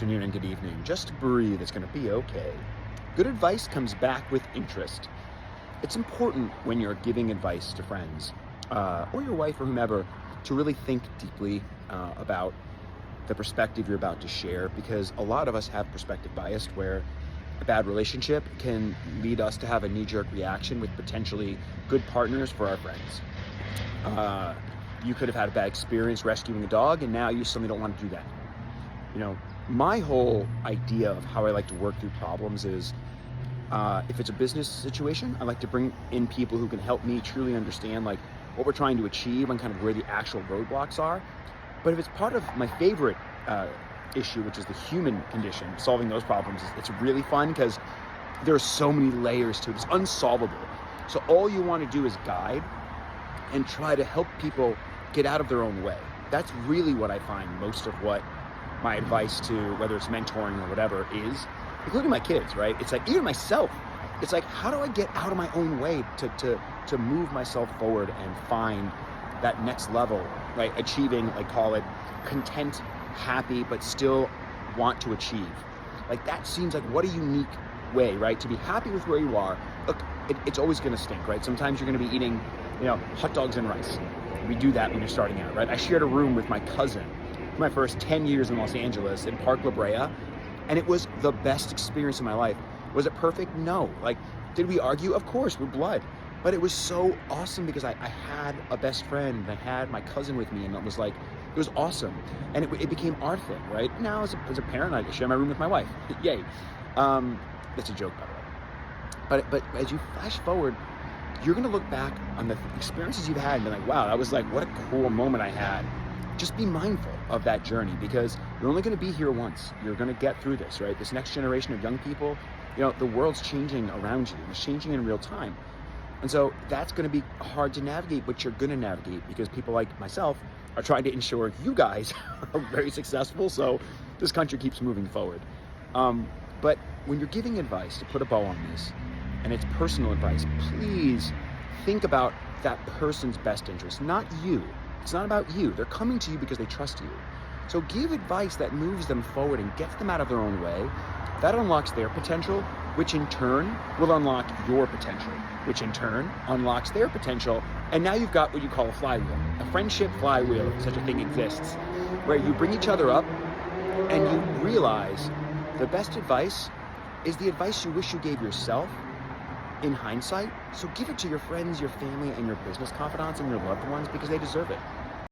afternoon and good evening. Just breathe, it's going to be okay. Good advice comes back with interest. It's important when you're giving advice to friends or your wife or whomever to really think deeply about the perspective you're about to share, because a lot of us have perspective bias where a bad relationship can lead us to have a knee-jerk reaction with potentially good partners for our friends. You could have had a bad experience rescuing a dog and now you suddenly don't want to do that. My whole idea of how I like to work through problems is if it's a business situation, I like to bring in people who can help me truly understand like what we're trying to achieve and kind of where the actual roadblocks are. But if it's part of my favorite issue, which is the human condition, solving those problems, it's really fun because there are so many layers to it. It's unsolvable. So all you want to do is guide and try to help people get out of their own way. That's really what I find most of what my advice to, whether it's mentoring or whatever, is, including my kids, right? It's like, even myself, it's like, how do I get out of my own way to move myself forward and find that next level, right? Achieving, like, call it content, happy, but still want to achieve. Like, that seems like what a unique way, right? To be happy with where you are. Look, it's always gonna stink, right? Sometimes you're gonna be eating, hot dogs and rice. We do that when you're starting out, right? I shared a room with my cousin for my first 10 years in Los Angeles in Park La Brea, and it was the best experience of my life. Was it perfect? No. Like, did we argue? Of course, we're blood. But it was so awesome because I had a best friend, and I had my cousin with me, and it was awesome. And it became our thing, right? Now, as a parent, I share my room with my wife. Yay. That's a joke, by the way. But as you flash forward, you're gonna look back on the experiences you've had and be like, wow, that was like, what a cool moment I had. Just be mindful of that journey, because you're only gonna be here once. You're gonna get through this, right? This next generation of young people, the world's changing around you. It's changing in real time. And so that's gonna be hard to navigate, but you're gonna navigate because people like myself are trying to ensure you guys are very successful so this country keeps moving forward. But when you're giving advice, to put a bow on this, and it's personal advice, please think about that person's best interest, not you. It's not about you. They're coming to you because they trust you. So give advice that moves them forward and gets them out of their own way. That unlocks their potential, which in turn will unlock your potential, which in turn unlocks their potential. And now you've got what you call a flywheel, a friendship flywheel, if such a thing exists, where you bring each other up and you realize the best advice is the advice you wish you gave yourself in hindsight. So give it to your friends, your family, and your business confidants and your loved ones because they deserve it.